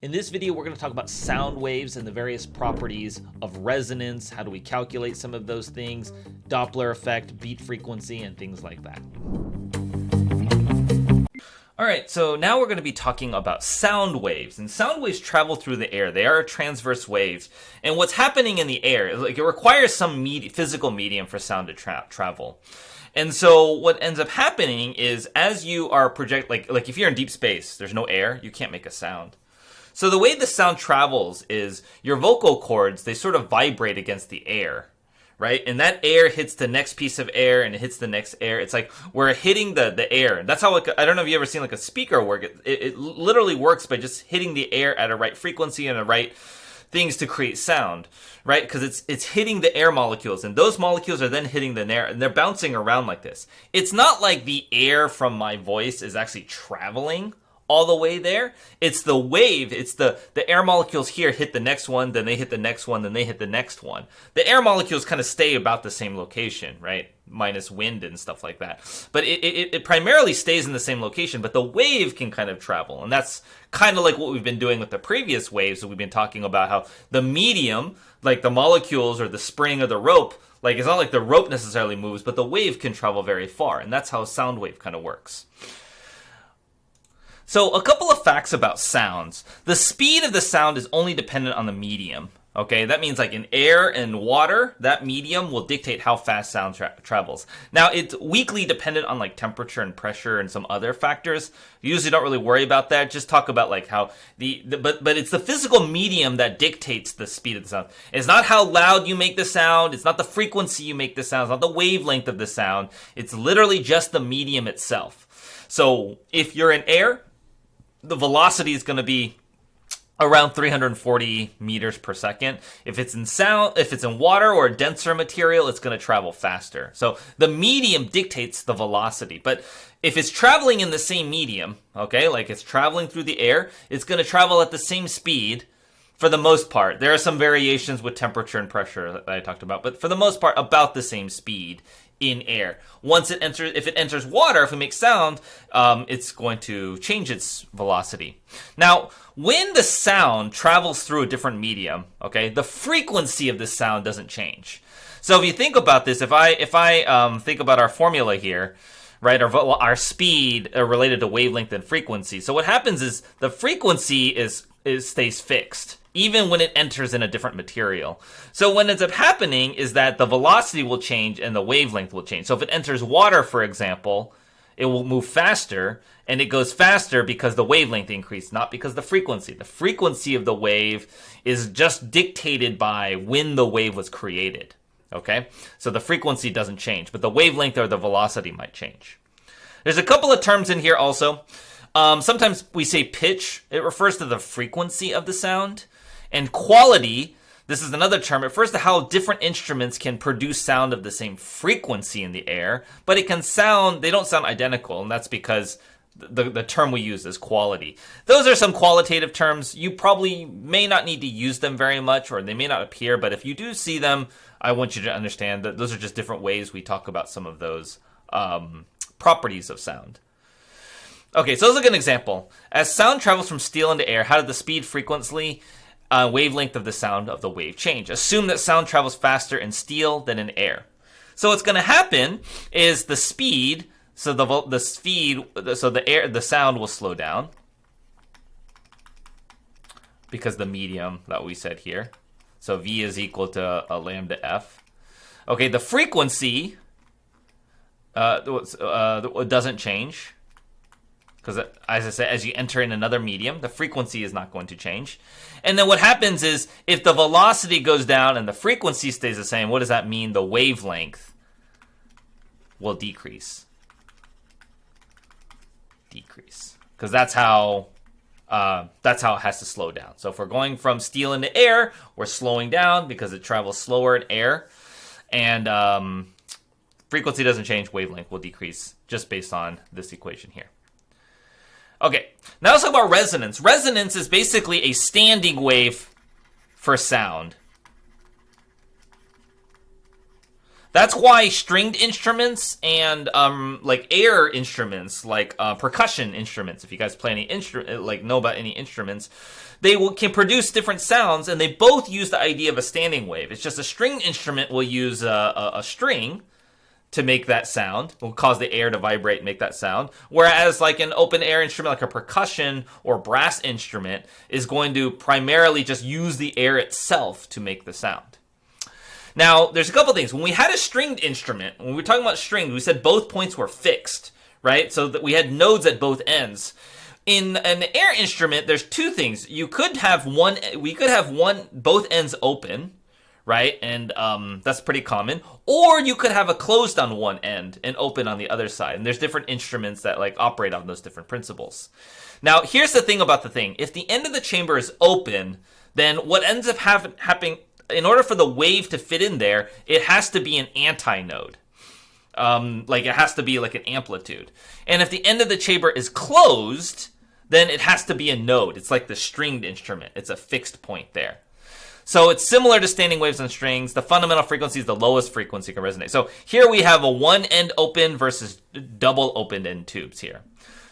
In this video, we're going to talk about sound waves and the various properties of resonance. How do we calculate some of those things? Doppler effect, beat frequency, and things like that. All right, so now we're going to be talking about sound waves. And sound waves travel through the air. They are transverse waves. And what's happening in the air, it requires some physical medium for sound to travel. And so what ends up happening is as you are like if you're in deep space, there's no air, you can't make a sound. So the way the sound travels is your vocal cords, they sort of vibrate against the air, right? And that air hits the next piece of air and it hits the next air. It's like we're hitting the air. That's how, I don't know if you've ever seen like a speaker work. It literally works by just hitting the air at a right frequency and the right things to create sound, right? Because it's hitting the air molecules, and those molecules are then hitting the air, and they're bouncing around like this. It's not like the air from my voice is actually traveling all the way there. It's the wave. It's the air molecules here hit the next one, then they hit the next one, then they hit the next one. The air molecules kind of stay about the same location, right? Minus wind and stuff like that. But it primarily stays in the same location, but the wave can kind of travel. And that's kind of like what we've been doing with the previous waves. So we've been talking about how the medium, like the molecules or the spring or the rope, like it's not like the rope necessarily moves, but the wave can travel very far. And that's how a sound wave kind of works. So a couple of facts about sounds. The speed of the sound is only dependent on the medium. Okay, that means like in air and water, that medium will dictate how fast sound travels. Now, it's weakly dependent on like temperature and pressure and some other factors. You usually don't really worry about that. Just talk about like how but it's the physical medium that dictates the speed of the sound. It's not how loud you make the sound. It's not the frequency you make the sound. It's not the wavelength of the sound. It's literally just the medium itself. So if you're in air, the velocity is going to be around 340 meters per second. If it's in water or a denser material, it's going to travel faster. So the medium dictates the velocity. But if it's traveling in the same medium, okay, like it's traveling through the air, it's going to travel at the same speed for the most part. There are some variations with temperature and pressure that I talked about, but for the most part, about the same speed in air. If it enters water, if we make sound, it's going to change its velocity. Now, when the sound travels through a different medium, okay, the frequency of the sound doesn't change. So if you think about this, if I think about our formula here, right, our speed related to wavelength and frequency. So what happens is the frequency stays fixed, even when it enters in a different material. So what ends up happening is that the velocity will change and the wavelength will change. So if it enters water, for example, it will move faster, and it goes faster because the wavelength increased, not because the frequency. The frequency of the wave is just dictated by when the wave was created. Okay? So the frequency doesn't change, but the wavelength or the velocity might change. There's a couple of terms in here also. Sometimes we say pitch. It refers to the frequency of the sound. And quality, this is another term. It refers to how different instruments can produce sound of the same frequency in the air, but they don't sound identical, and that's because the term we use is quality. Those are some qualitative terms. You probably may not need to use them very much, or they may not appear, but if you do see them, I want you to understand that those are just different ways we talk about some of those properties of sound. Okay, so let's look at an example. As sound travels from steel into air, how did the speed, frequency, wavelength of the sound of the wave change? Assume that sound travels faster in steel than in air. So what's going to happen is the speed, so the sound will slow down because the medium that we said here. So V is equal to lambda F. Okay, the frequency doesn't change. Because, as I said, as you enter in another medium, the frequency is not going to change. And then what happens is, if the velocity goes down and the frequency stays the same, what does that mean? The wavelength will decrease. Because that's how it has to slow down. So if we're going from steel into air, we're slowing down because it travels slower in air. And frequency doesn't change, wavelength will decrease just based on this equation here. Okay, now let's talk about resonance. Resonance is basically a standing wave for sound. That's why stringed instruments and like air instruments, like percussion instruments, if you guys play any know about any instruments, can produce different sounds, and they both use the idea of a standing wave. It's just a stringed instrument will use a string to make that sound, will cause the air to vibrate and make that sound. Whereas like an open air instrument, like a percussion or brass instrument, is going to primarily just use the air itself to make the sound. Now, there's a couple things. When we had a stringed instrument, when we were talking about strings, we said both points were fixed, right? So that we had nodes at both ends. In an air instrument, there's two things. We could have both ends open, right? And that's pretty common. Or you could have a closed on one end and open on the other side. And there's different instruments that like operate on those different principles. Now, here's the thing about the thing. If the end of the chamber is open, then what ends up happening, in order for the wave to fit in there, it has to be an antinode. Like it has to be like an amplitude. And if the end of the chamber is closed, then it has to be a node. It's like the stringed instrument. It's a fixed point there. So it's similar to standing waves on strings. The fundamental frequency is the lowest frequency can resonate. So here we have a one end open versus double open end tubes here.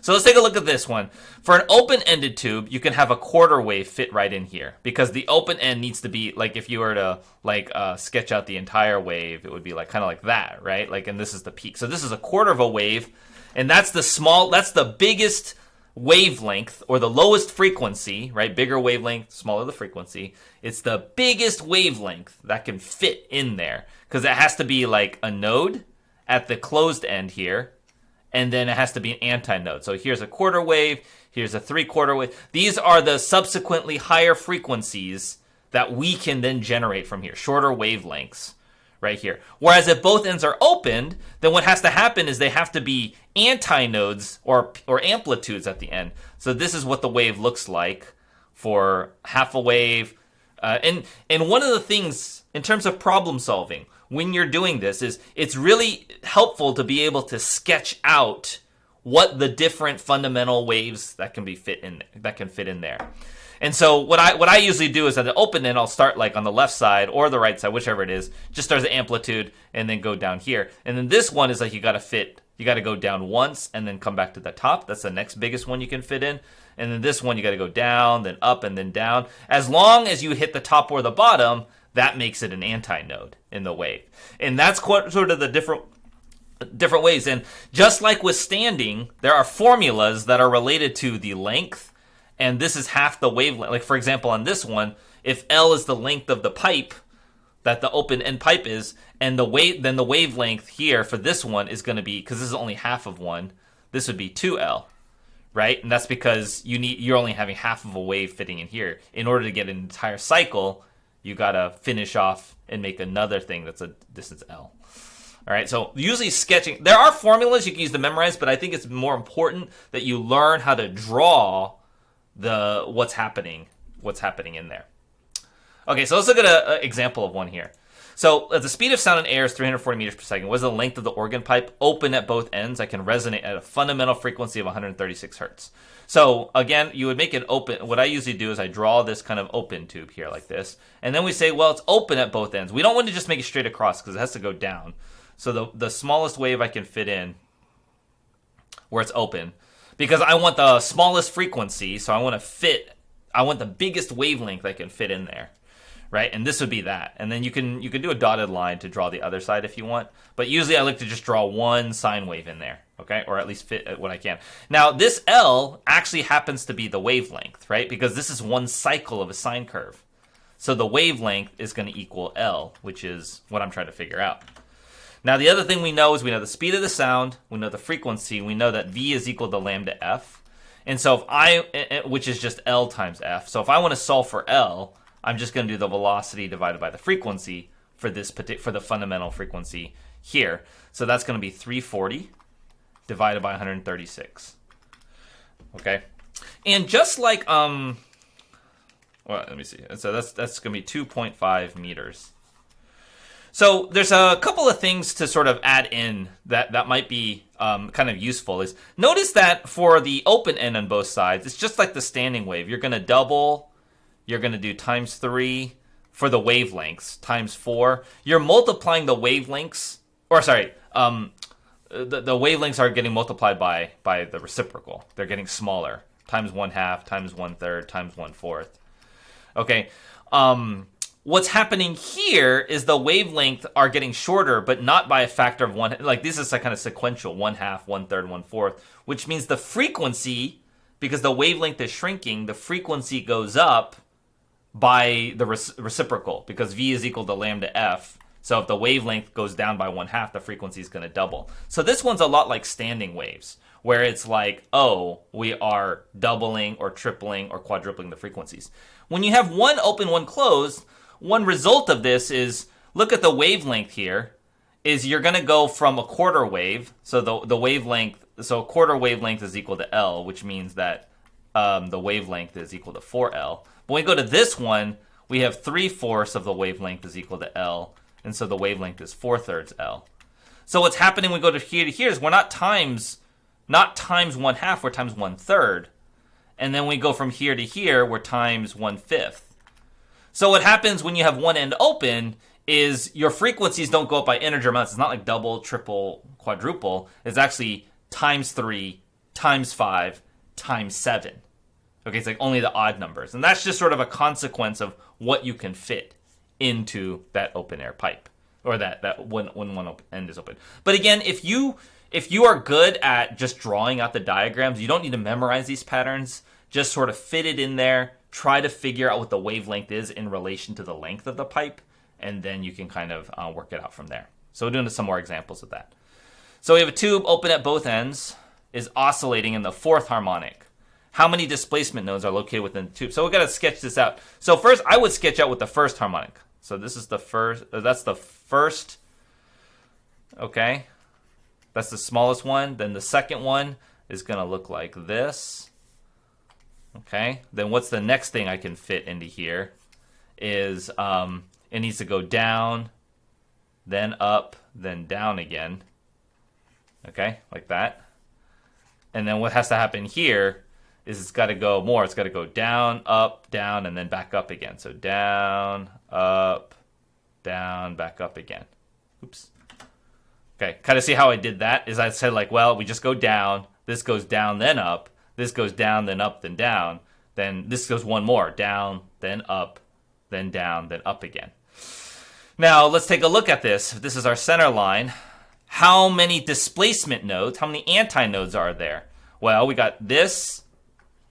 So let's take a look at this one. For an open-ended tube, you can have a quarter wave fit right in here because the open end needs to be like if you were to like sketch out the entire wave, it would be like kind of like that, right? Like, and this is the peak. So this is a quarter of a wave, and that's the biggest wavelength or the lowest frequency, right? Bigger wavelength, smaller the frequency. It's the biggest wavelength that can fit in there because it has to be like a node at the closed end here. And then it has to be an antinode. So here's a quarter wave, here's a three-quarter wave. These are the subsequently higher frequencies that we can then generate from here, shorter wavelengths right here. Whereas if both ends are opened, then what has to happen is they have to be antinodes or amplitudes at the end. So this is what the wave looks like for half a wave. And one of the things in terms of problem solving, when you're doing this is it's really helpful to be able to sketch out what the different fundamental waves that can fit in there. And so what I usually do is at the open end, I'll start like on the left side or the right side, whichever it is, just start as an amplitude and then go down here. And then this one is like you got to go down once and then come back to the top. That's the next biggest one you can fit in. And then this one you got to go down, then up and then down. As long as you hit the top or the bottom, that makes it an antinode in the wave. And that's sort of the different ways. And just like with standing, there are formulas that are related to the length, and this is half the wavelength. Like, for example, on this one, if L is the length of the pipe that the open end pipe is, and then the wavelength here for this one is going to be, because this is only half of one, this would be 2L, right? And that's because you're only having half of a wave fitting in here. In order to get an entire cycle, you got to finish off and make another thing that's a distance L. All right, so usually sketching, there are formulas you can use to memorize, but I think it's more important that you learn how to draw what's happening in there. Okay, so let's look at an example of one here. So the speed of sound in air is 340 meters per second. What is the length of the organ pipe? Open at both ends. I can resonate at a fundamental frequency of 136 hertz. So again, you would make it open. What I usually do is I draw this kind of open tube here like this. And then we say, well, it's open at both ends. We don't want to just make it straight across because it has to go down. So the smallest wave I can fit in where it's open, because I want the smallest frequency, so I want the biggest wavelength I can fit in there, right? And this would be that. And then you can do a dotted line to draw the other side if you want. But usually I like to just draw one sine wave in there, okay? Or at least fit what I can. Now, this L actually happens to be the wavelength, right? Because this is one cycle of a sine curve. So the wavelength is going to equal L, which is what I'm trying to figure out. Now, the other thing we know is we know the speed of the sound, we know the frequency, we know that V is equal to lambda F. And so which is just L times F. So if I want to solve for L, I'm just going to do the velocity divided by the frequency for the fundamental frequency here. So that's going to be 340 divided by 136. Okay? And just like well, let me see. So that's going to be 2.5 meters. So there's a couple of things to sort of add in that might be kind of useful. Is notice that for the open end on both sides, it's just like the standing wave. You're going to double, you're going to do times 3 for the wavelengths, times 4. You're multiplying the wavelengths, or sorry, the wavelengths are getting multiplied by the reciprocal. They're getting smaller, times 1/2, times 1/3, times 1/4. Okay. What's happening here is the wavelength are getting shorter, but not by a factor of one. Like this is a kind of sequential, 1/2, 1/3, 1/4, which means the frequency, because the wavelength is shrinking, the frequency goes up by the reciprocal, because V is equal to lambda F. So if the wavelength goes down by 1/2, the frequency is going to double. So this one's a lot like standing waves, where it's like, oh, we are doubling or tripling or quadrupling the frequencies. When you have one open, one closed, one result of this is, look at the wavelength here, is you're going to go from a quarter wave, so the wavelength, so a quarter wavelength is equal to L, which means that the wavelength is equal to 4L. When we go to this one, we have 3/4 of the wavelength is equal to L, and so the wavelength is 4/3 L. So what's happening when we go to here is we're not times 1/2, we're times 1/3. And then we go from here to here, we're times 1/5. So what happens when you have one end open is your frequencies don't go up by integer amounts. It's not like double, triple, quadruple. It's actually times 3, times 5, times 7. Okay, it's like only the odd numbers. And that's just sort of a consequence of what you can fit into that open air pipe, or that when one end is open. But again, if you are good at just drawing out the diagrams, you don't need to memorize these patterns. Just sort of fit it in there. Try to figure out what the wavelength is in relation to the length of the pipe, and then you can kind of work it out from there. So we're doing some more examples of that. So we have a tube open at both ends, is oscillating in the fourth harmonic. How many displacement nodes are located within the tube? So we've got to sketch this out. So first, I would sketch out with the first harmonic. So this is the first, that's the first, okay? That's the smallest one. Then the second one is going to look like this. Okay, then what's the next thing I can fit into here is it needs to go down, then up, then down again. Okay, like that. And then what has to happen here is it's got to go more. It's got to go down, and then back up again. So down, back up again. Oops. Okay, kind of see how I did that? Is I said like, well, we just go down. This goes down, then up. This goes down, then up, then down. Then this goes one more. Down, then up, then down, then up again. Now, let's take a look at this. This is our center line. How many displacement nodes, how many antinodes are there? Well, we got this,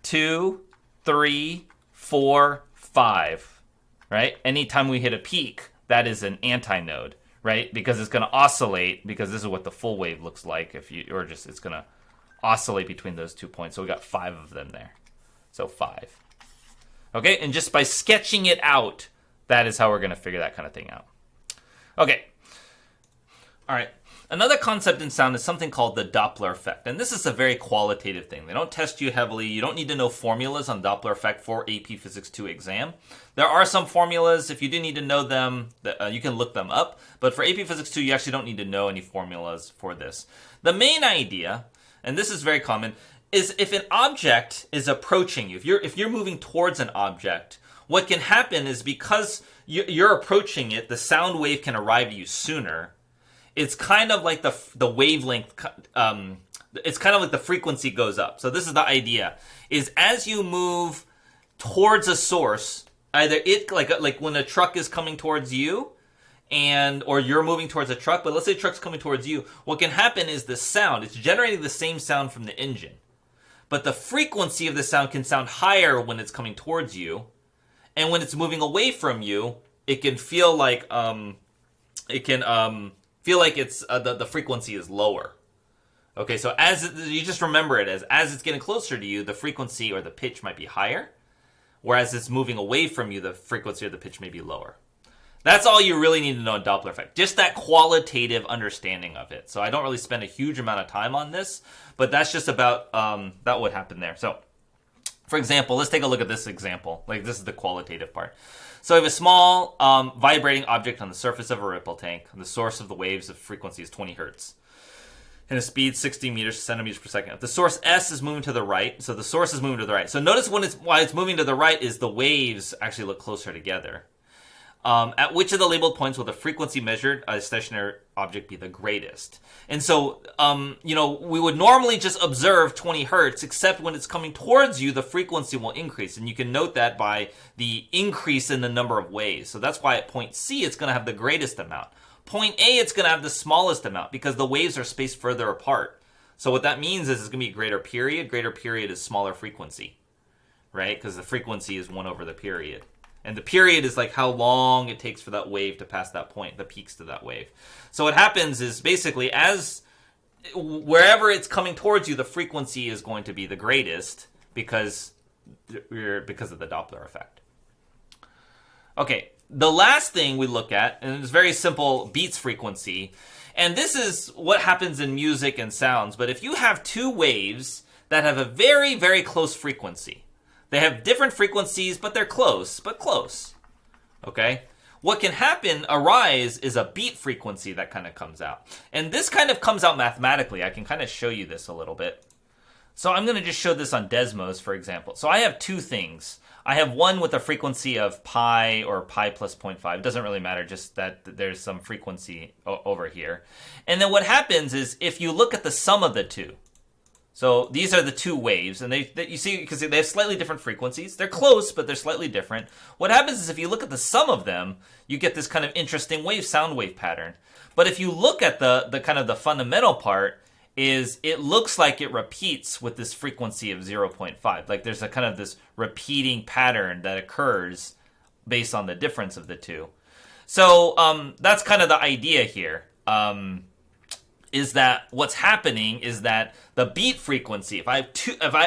2, 3, 4, 5, right? Anytime we hit a peak, that is an antinode, right? Because it's going to oscillate, because this is what the full wave looks like, it's going to oscillate between those 2 points. So we got 5 of them there. So 5. Okay, and just by sketching it out, that is how we're going to figure that kind of thing out. Okay. All right. Another concept in sound is something called the Doppler effect. And this is a very qualitative thing. They don't test you heavily. You don't need to know formulas on Doppler effect for AP Physics 2 exam. There are some formulas. If you do need to know them, you can look them up. But for AP Physics 2, you actually don't need to know any formulas for this. The main idea, and this is very common, is if an object is approaching you, if you're moving towards an object, what can happen is because you're approaching it, the sound wave can arrive to you sooner. It's kind of like the wavelength, it's kind of like the frequency goes up. So this is the idea, is as you move towards a source, either it, like when a truck is coming towards you, or you're moving towards a truck, but let's say a truck's coming towards you, what can happen is the sound, it's generating the same sound from the engine. But the frequency of the sound can sound higher when it's coming towards you, and when it's moving away from you, it can feel like it's the frequency is lower. Okay, so you just remember it as it's getting closer to you, the frequency or the pitch might be higher, whereas it's moving away from you, the frequency or the pitch may be lower. That's all you really need to know in Doppler effect. Just that qualitative understanding of it. So I don't really spend a huge amount of time on this, but that's just about that what happened there. So, for example, let's take a look at this example. Like, this is the qualitative part. So I have a small vibrating object on the surface of a ripple tank. The source of the waves of frequency is 20 hertz. And a speed 60 meters to centimeters per second. If the source S is moving to the right, so the source is moving to the right. So notice why it's moving to the right is the waves actually look closer together. At which of the labeled points will the frequency measured a stationary object be the greatest? And so, we would normally just observe 20 hertz, except when it's coming towards you, the frequency will increase. And you can note that by the increase in the number of waves. So that's why at point C, it's going to have the greatest amount. Point A, it's going to have the smallest amount because the waves are spaced further apart. So what that means is it's going to be greater period. Greater period is smaller frequency, right? Because the frequency is 1 over the period. And the period is like how long it takes for that wave to pass that point, the peaks to that wave. So what happens is basically as wherever it's coming towards you, the frequency is going to be the greatest because of the Doppler effect. Okay, the last thing we look at, and it's very simple, beats frequency. And this is what happens in music and sounds. But if you have two waves that have a very, very close frequency, they have different frequencies, but they're close, okay? What can arise is a beat frequency that kind of comes out. And this kind of comes out mathematically. I can kind of show you this a little bit. So I'm going to just show this on Desmos, for example. So I have two things. I have one with a frequency of pi or pi plus 0.5. It doesn't really matter, just that there's some frequency over here. And then what happens is if you look at the sum of the two, so these are the two waves, and you see, because they have slightly different frequencies. They're close, but they're slightly different. What happens is if you look at the sum of them, you get this kind of interesting sound wave pattern. But if you look at the kind of the fundamental part, is it looks like it repeats with this frequency of 0.5. Like there's a kind of this repeating pattern that occurs based on the difference of the two. So that's kind of the idea here. Is that what's happening is that the beat frequency, if I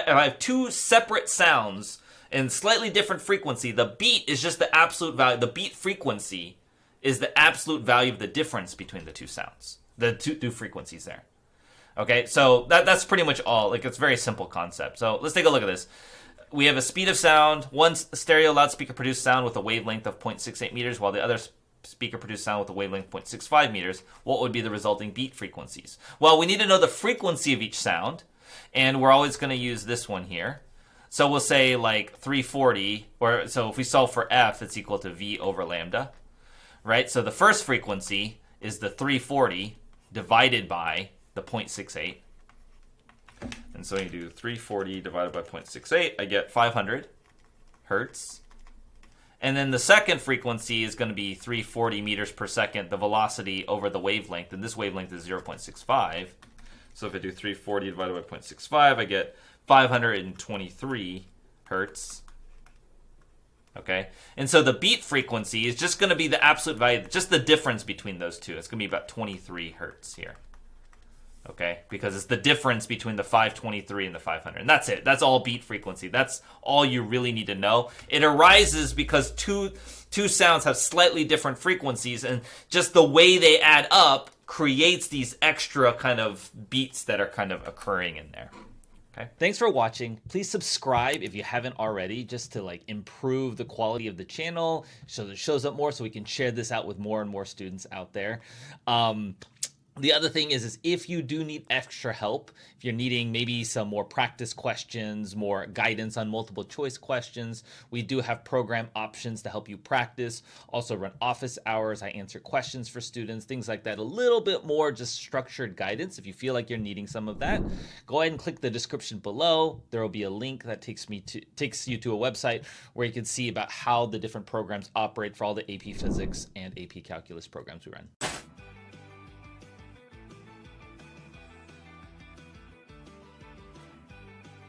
have two separate sounds in slightly different frequency, the beat is just the absolute value. The beat frequency is the absolute value of the difference between the two sounds, the two frequencies there. Okay, so that's pretty much all. Like, it's a very simple concept. So let's take a look at this. We have a speed of sound. One stereo loudspeaker produced sound with a wavelength of 0.68 meters, while the other speaker produced sound with a wavelength 0.65 meters. What would be the resulting beat frequencies? Well, we need to know the frequency of each sound, and we're always going to use this one here. So we'll say like 340, or so if we solve for f, it's equal to v over lambda, right? So the first frequency is the 340 divided by the 0.68. And so you do 340 divided by 0.68, I get 500 hertz. And then the second frequency is going to be 340 meters per second, the velocity over the wavelength. And this wavelength is 0.65. So if I do 340 divided by 0.65, I get 523 hertz. Okay? And so the beat frequency is just going to be the absolute value, just the difference between those two. It's going to be about 23 hertz here. Okay, because it's the difference between the 523 and the 500. And that's it. That's all beat frequency. That's all you really need to know. It arises because two sounds have slightly different frequencies, and just the way they add up creates these extra kind of beats that are kind of occurring in there. Okay. Thanks for watching. Please subscribe if you haven't already, just to like improve the quality of the channel so that it shows up more, so we can share this out with more and more students out there. The other thing is if you do need extra help, if you're needing maybe some more practice questions, more guidance on multiple choice questions, we do have program options to help you practice. Also run office hours. I answer questions for students, things like that. A little bit more just structured guidance. If you feel like you're needing some of that, go ahead and click the description below. There will be a link that takes you to a website where you can see about how the different programs operate for all the AP Physics and AP Calculus programs we run.